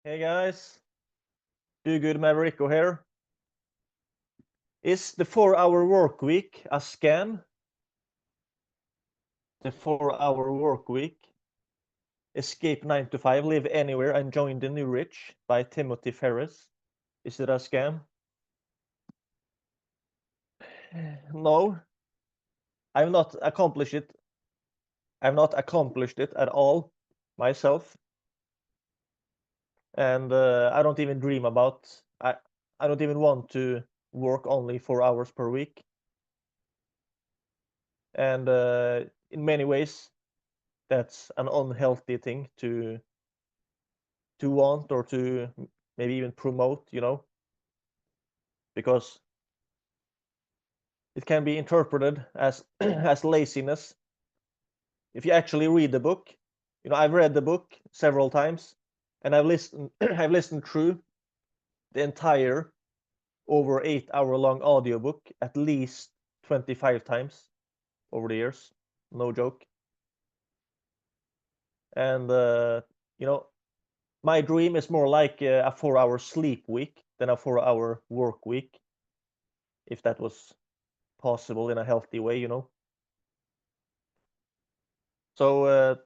Hey guys, do good Maverick here. Is the 4-hour work week a scam? The 4-hour work week. Escape 9 to 5, live anywhere and join the new rich by Timothy Ferris. Is it a scam? No, I've not accomplished it. I've not accomplished it at all myself, and I don't even dream about. I don't even want to work only 4 hours per week, and in many ways, that's an unhealthy thing to want or to maybe even promote, because it can be interpreted as as laziness. If you actually read the book, I've read the book several times, and I've listened I've listened through the entire over 8 hour long audiobook at least 25 times over the years. No joke. And you know, my dream is more like a 4-hour sleep week than a 4-hour work week, if that was possible in a healthy way. So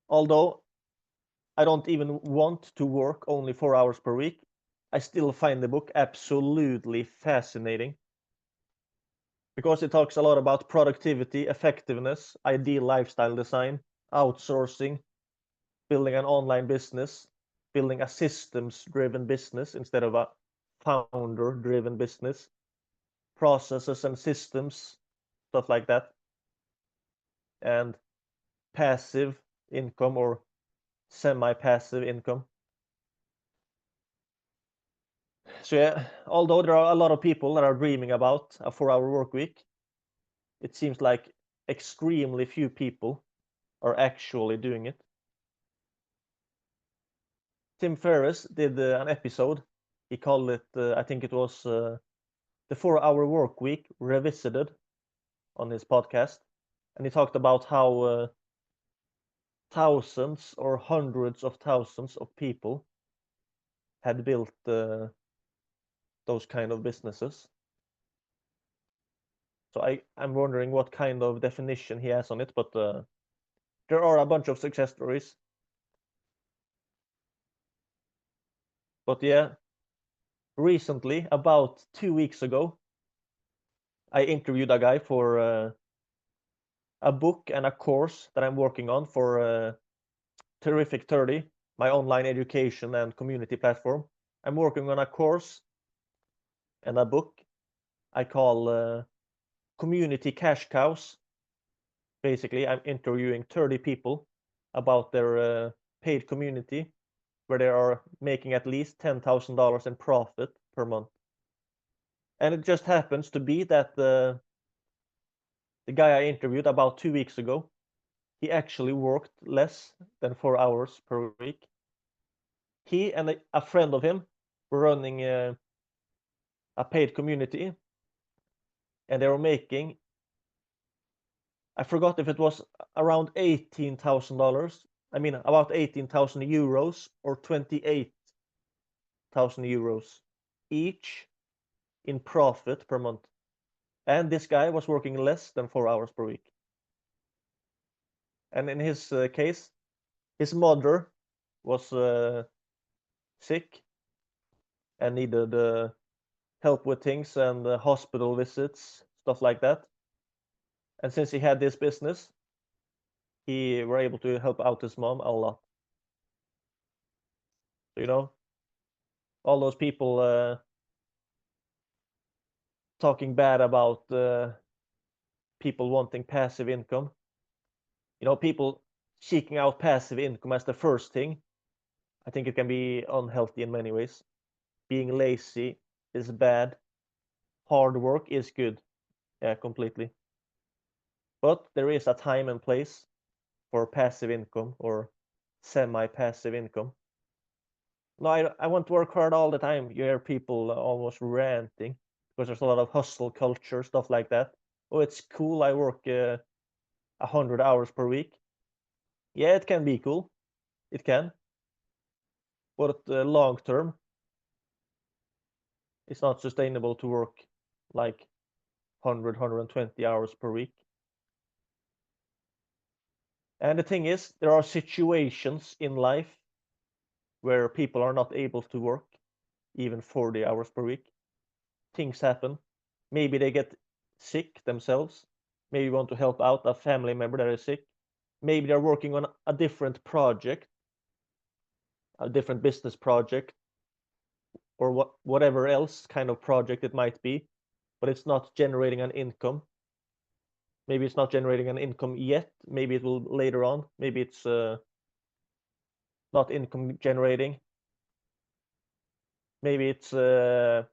although I don't even want to work only 4 hours per week, I still find the book absolutely fascinating because it talks a lot about productivity, effectiveness, ideal lifestyle design, outsourcing, building an online business, building a systems driven business instead of a founder driven business, processes and systems, stuff like that, and passive income or semi-passive income. So yeah, although there are a lot of people that are dreaming about a 4-hour work week, it seems like extremely few people are actually doing it. Tim Ferriss did an episode. He called it, I think it was the 4-hour work week revisited on his podcast, and he talked about how thousands or hundreds of thousands of people had built those kind of businesses. So I'm wondering what kind of definition he has on it, but there are a bunch of success stories. But yeah, recently, about 2 weeks ago, I interviewed a guy for a book and a course that I'm working on for Terrific 30, my online education and community platform. I'm working on a course and a book I call Community Cash Cows. Basically, I'm interviewing 30 people about their paid community where they are making at least $10,000 in profit per month. And it just happens to be that the guy I interviewed about 2 weeks ago, he actually worked less than 4 hours per week. He and a friend of him were running a paid community, and they were making, I forgot if it was around $18,000. I mean, about 18,000 euros or 28,000 euros each in profit per month. And this guy was working less than 4 hours per week. And in his case, his mother was sick and needed help with things and hospital visits, stuff like that. And since he had this business, he were able to help out his mom a lot. So, all those people talking bad about people wanting passive income. People seeking out passive income as the first thing. I think it can be unhealthy in many ways. Being lazy is bad. Hard work is good. Yeah, completely. But there is a time and place for passive income or semi-passive income. No, I want to work hard all the time. You hear people almost ranting because there's a lot of hustle culture, stuff like that. Oh, it's cool. I work 100 hours per week. Yeah, it can be cool. It can. But long term, it's not sustainable to work like 100, 120 hours per week. And the thing is, there are situations in life where people are not able to work even 40 hours per week. Things happen. Maybe they get sick themselves. Maybe you want to help out a family member that is sick. Maybe they're working on a different project, a different business project, or whatever else kind of project it might be, but it's not generating an income. Maybe it's not generating an income yet. Maybe it will later on. Maybe it's not income generating. Maybe it's a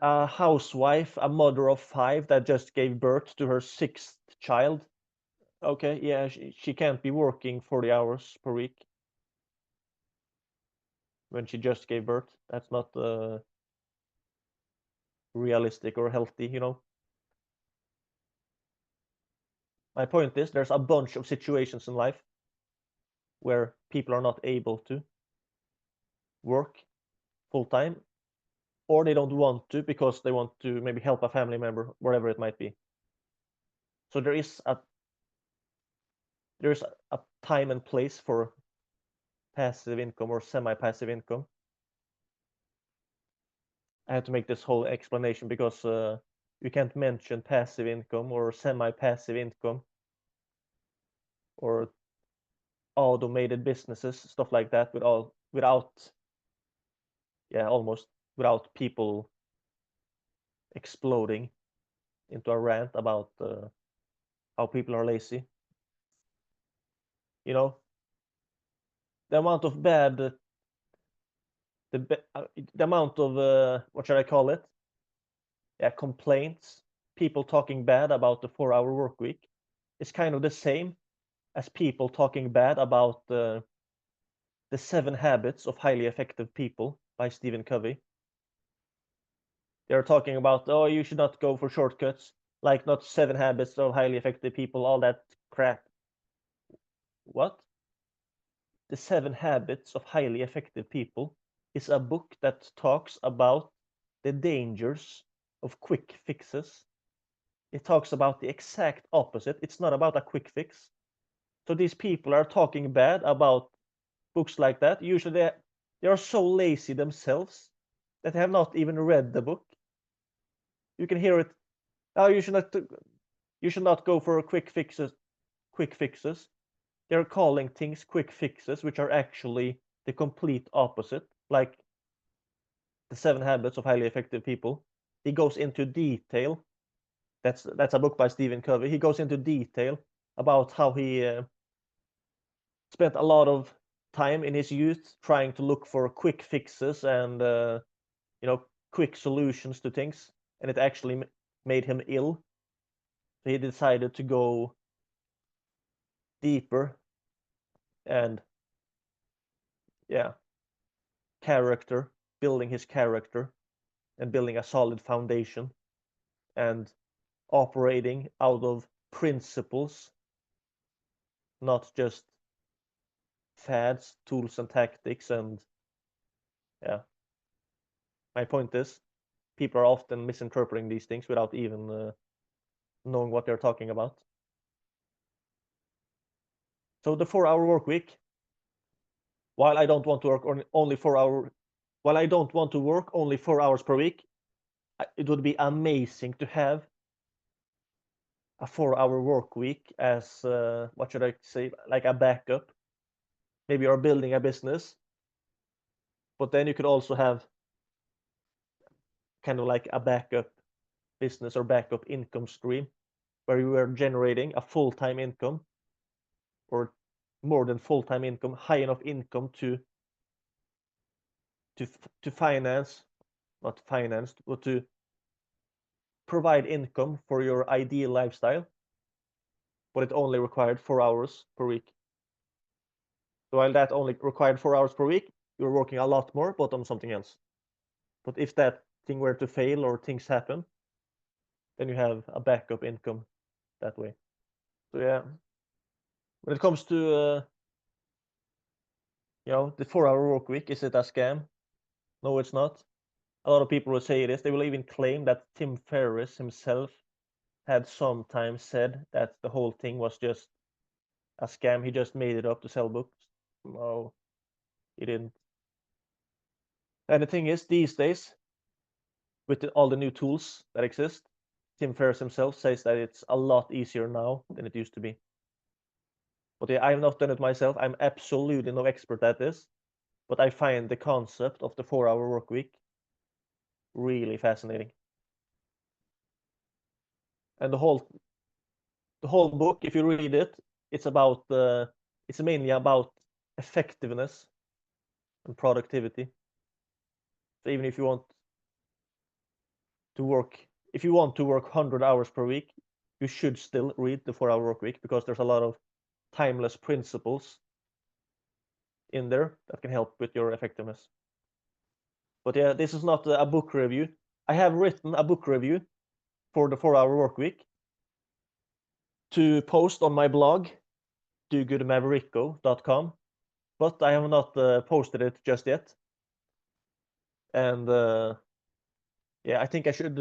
housewife, a mother of 5 that just gave birth to her 6th child. Okay, yeah, she can't be working 40 hours per week when she just gave birth. That's not realistic or healthy, you know. My point is, there's a bunch of situations in life where people are not able to work full time, or they don't want to because they want to maybe help a family member, whatever it might be. So there's a time and place for passive income or semi-passive income. I had to make this whole explanation because you can't mention passive income or semi-passive income or automated businesses, stuff like that, without almost without people exploding into a rant about how people are lazy. You know, the amount of bad, the amount of what should I call it? Yeah, complaints, people talking bad about the 4-hour work week is kind of the same as people talking bad about the 7 Habits of Highly Effective People by Stephen Covey. They're talking about, oh, you should not go for shortcuts, like not 7 Habits of Highly Effective People, all that crap. What? The 7 Habits of Highly Effective People is a book that talks about the dangers of quick fixes. It talks about the exact opposite. It's not about a quick fix. So these people are talking bad about books like that. Usually they are so lazy themselves that they have not even read the book. You can hear it. Oh, you should not go for quick fixes. Quick fixes. They're calling things quick fixes, which are actually the complete opposite. Like the 7 Habits of Highly Effective People. He goes into detail. That's a book by Stephen Covey. He goes into detail about how he spent a lot of time in his youth trying to look for quick fixes and quick solutions to things, and it actually made him ill. So he decided to go deeper and yeah, character, building his character and building a solid foundation and operating out of principles, not just fads, tools, and tactics. And yeah, my point is, people are often misinterpreting these things without even knowing what they're talking about. So the 4-hour work week, while I don't want to work only 4 hours, while I don't want to work only 4 hours per week, it would be amazing to have a 4-hour work week as what should I say, like a backup. Maybe you're building a business, but then you could also have kind of like a backup business or backup income stream where you are generating a full-time income or more than full-time income, high enough income to finance, not finance, but to provide income for your ideal lifestyle, but it only required 4 hours per week. So while that only required 4 hours per week, you're working a lot more, but on something else. But if that thing were to fail or things happen, then you have a backup income that way. So yeah, when it comes to The 4-hour work week, is it a scam? No, it's not. A lot of people will say it is. They will even claim that Tim Ferriss himself had sometimes said that the whole thing was just a scam. He just made it up to sell books. No, he didn't. And the thing is, these days, with all the new tools that exist, Tim Ferriss himself says that it's a lot easier now than it used to be. But yeah, I have not done it myself. I'm absolutely no expert at this. But I find the concept of the 4-hour work week really fascinating. And the whole book, if you read it, it's mainly about effectiveness and productivity. So even if you want to work if you want to work 100 hours per week, you should still read the 4-hour work week, because there's a lot of timeless principles in there that can help with your effectiveness. But yeah, this is not a book review. I have written a book review for the 4-hour work week to post on my blog, dogoodmavericko.com, but I have not posted it just yet. And yeah, I think I should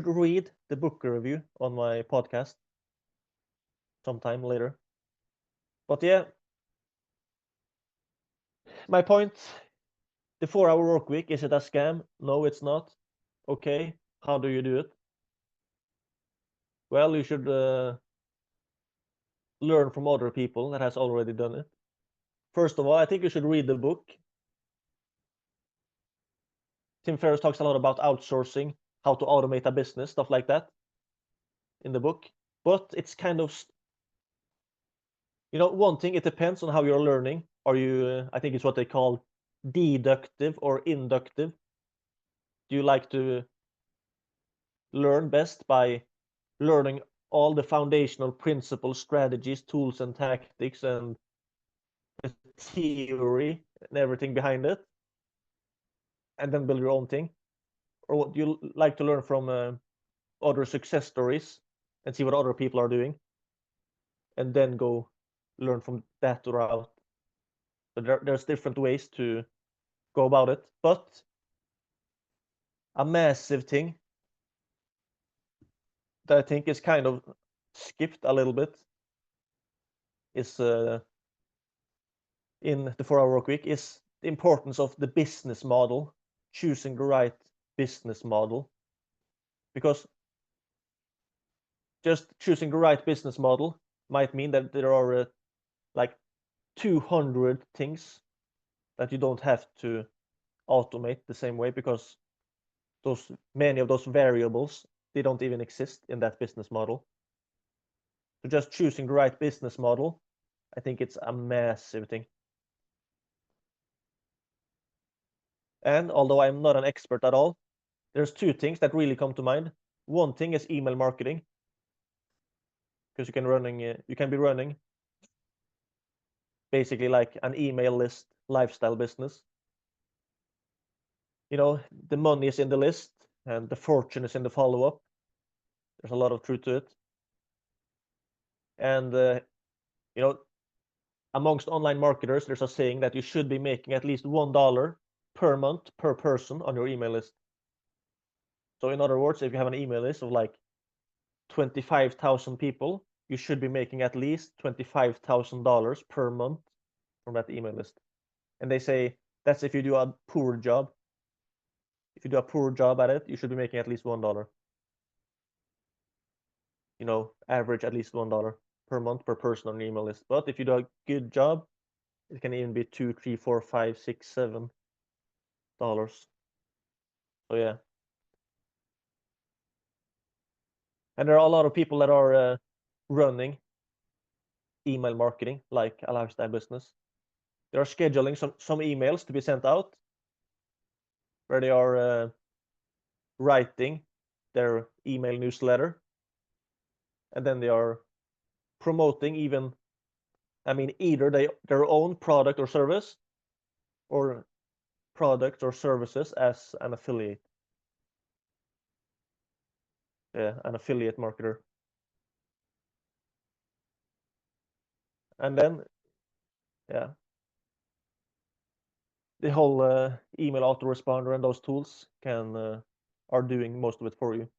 read the book review on my podcast sometime later. But yeah, my point, the 4-hour work week, is it a scam? No, it's not. Okay, how do you do it? Well, you should learn from other people that has already done it. First of all, I think you should read the book. Tim Ferriss talks a lot about outsourcing, how to automate a business, stuff like that in the book. But it's kind of, one thing, it depends on how you're learning. Are you, I think it's what they call deductive or inductive. Do you like to learn best by learning all the foundational principles, strategies, tools, and tactics, and the theory and everything behind it, and then build your own thing? Or do you like to learn from other success stories and see what other people are doing, and then go learn from that route? So there's different ways to go about it. But a massive thing that I think is kind of skipped a little bit is in the 4-hour work week is the importance of the business model, choosing the right business model. Because just choosing the right business model might mean that there are like 200 things that you don't have to automate the same way, because many of those variables, they don't even exist in that business model. So just choosing the right business model, I think it's a massive thing. And although I'm not an expert at all, there's two things that really come to mind. One thing is email marketing, because you can be running basically like an email list lifestyle business. The money is in the list and the fortune is in the follow-up. There's a lot of truth to it. And amongst online marketers, there's a saying that you should be making at least $1 per month per person on your email list. So in other words, if you have an email list of like 25,000 people, you should be making at least $25,000 per month from that email list. And they say that's if you do a poor job. If you do a poor job at it, you should be making at least $1. Average at least $1 per month per person on your email list. But if you do a good job, it can even be $2, $3, $4, $5, $6, $7. So yeah. And there are a lot of people that are running email marketing like a lifestyle business. They are scheduling some emails to be sent out, where they are writing their email newsletter, and then they are promoting either their own product or service, or products or services as an affiliate. Yeah, an affiliate marketer. And then, yeah. the whole email autoresponder and those tools are doing most of it for you.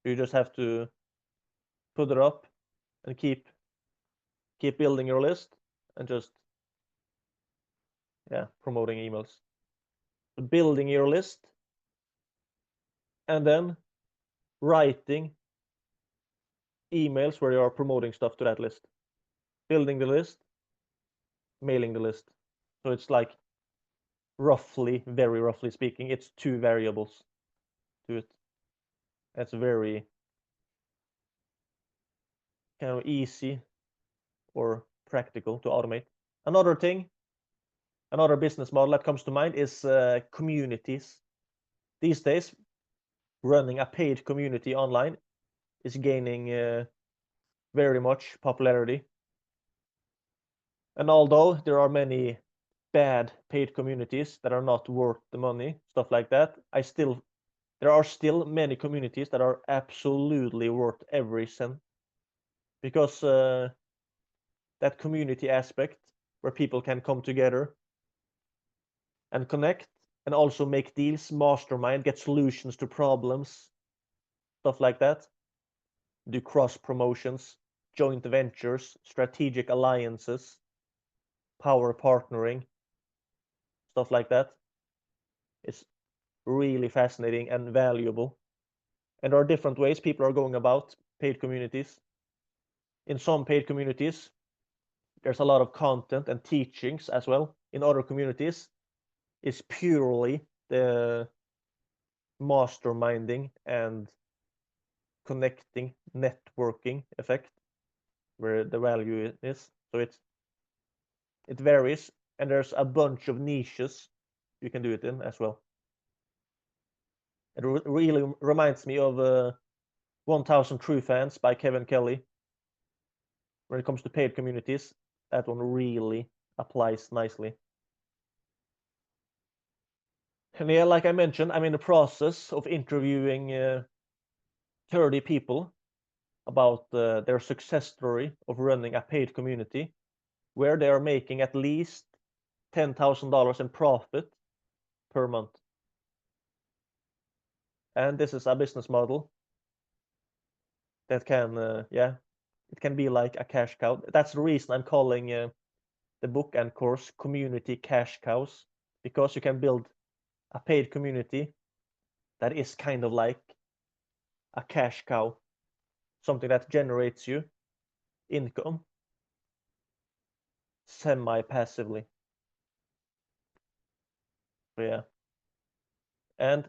You just have to put it up and keep building your list and just promoting emails. Building your list and then writing emails where you are promoting stuff to that list. Building the list, mailing the list. So it's like very roughly speaking, it's 2 variables to it. That's very kind of easy or practical to automate. Another business model that comes to mind is communities. These days, running a paid community online is gaining very much popularity. And although there are many bad paid communities that are not worth the money, stuff like that, there are still many communities that are absolutely worth every cent, because that community aspect where people can come together and connect and also make deals, mastermind, get solutions to problems, stuff like that, do cross promotions, joint ventures, strategic alliances, power partnering, stuff like that. It's really fascinating and valuable. And there are different ways people are going about paid communities. In some paid communities, there's a lot of content and teachings as well. In other communities, it's purely the masterminding and connecting, networking effect where the value is. So it varies, and there's a bunch of niches you can do it in as well. It really reminds me of 1000 True Fans by Kevin Kelly. When it comes to paid communities, that one really applies nicely. And yeah, like I mentioned, I'm in the process of interviewing 30 people about their success story of running a paid community where they are making at least $10,000 in profit per month. And this is a business model that it can be like a cash cow. That's the reason I'm calling the book and course Community Cash Cows, because you can build a paid community that is kind of like a cash cow, something that generates you income semi-passively. So yeah. And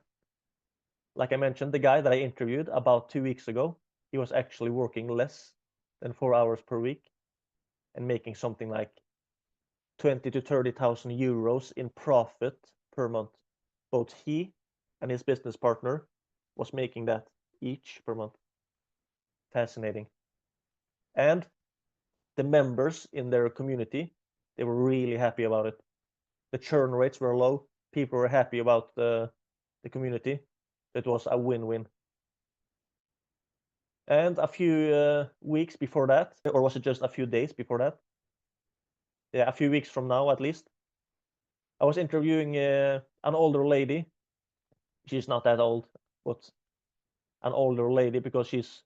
like I mentioned, the guy that I interviewed about 2 weeks ago, he was actually working less than 4 hours per week and making something like 20 to 30,000 euros in profit per month. Both he and his business partner was making that each per month. Fascinating. And the members in their community, they were really happy about it. The churn rates were low. People were happy about the community. It was a win-win. And a few weeks before that, or was it just a few days before that? Yeah, a few weeks from now at least. I was interviewing an older lady. She's not that old, but an older lady because she's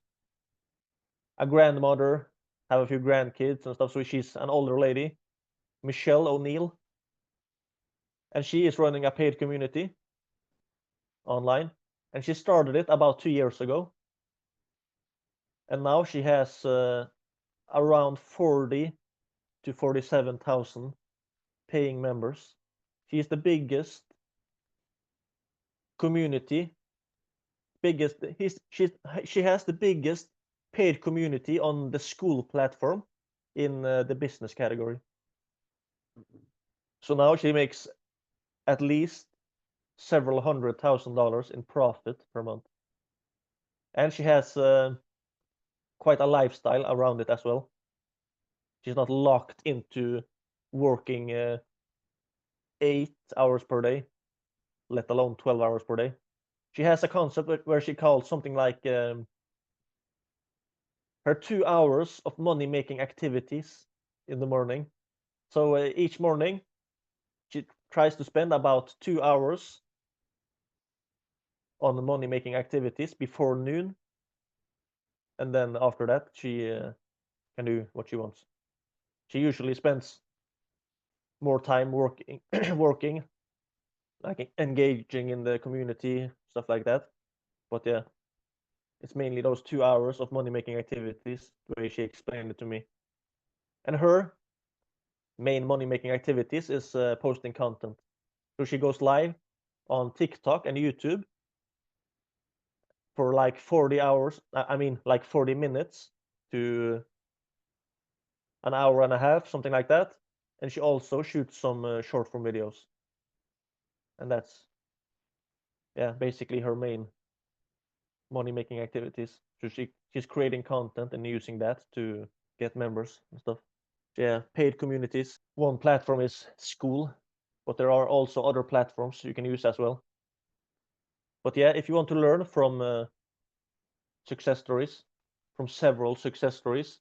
a grandmother, have a few grandkids and stuff. So she's an older lady, Michelle O'Neill, and she is running a paid community online. And she started it about 2 years ago. And now she has around 40 to 47,000 paying members. She is the biggest community, she has the biggest paid community on the school platform in the business category. So now she makes at least several $100,000 in profit per month. And she has quite a lifestyle around it as well. She's not locked into working 8 hours per day, let alone 12 hours per day. She has a concept where she calls something like her 2 hours of money-making activities in the morning. So each morning, she tries to spend about 2 hours on money-making activities before noon, and then after that she can do what she wants. She usually spends more time working, working, like engaging in the community, stuff like that. But yeah, it's mainly those 2 hours of money-making activities, the way she explained it to me. And her main money-making activities is posting content. So she goes live on TikTok and YouTube for like 40 hours, I mean like 40 minutes to an hour and a half, something like that. And she also shoots some short form videos. And that's, yeah, basically her main money making activities. So she's creating content and using that to get members and stuff. Yeah, paid communities. One platform is School, but there are also other platforms you can use as well. But yeah, if you want to learn from success stories, from several success stories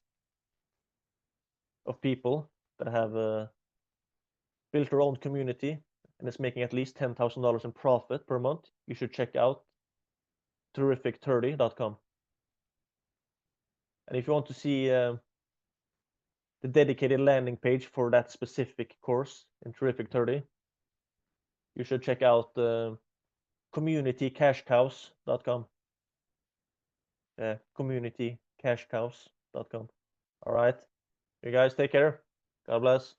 of people that have built their own community and is making at least $10,000 in profit per month, you should check out terrific30.com. And if you want to see the dedicated landing page for that specific course in Terrific 30, you should check out communitycashcows.com. Communitycashcows.com. All right. You guys take care. God bless.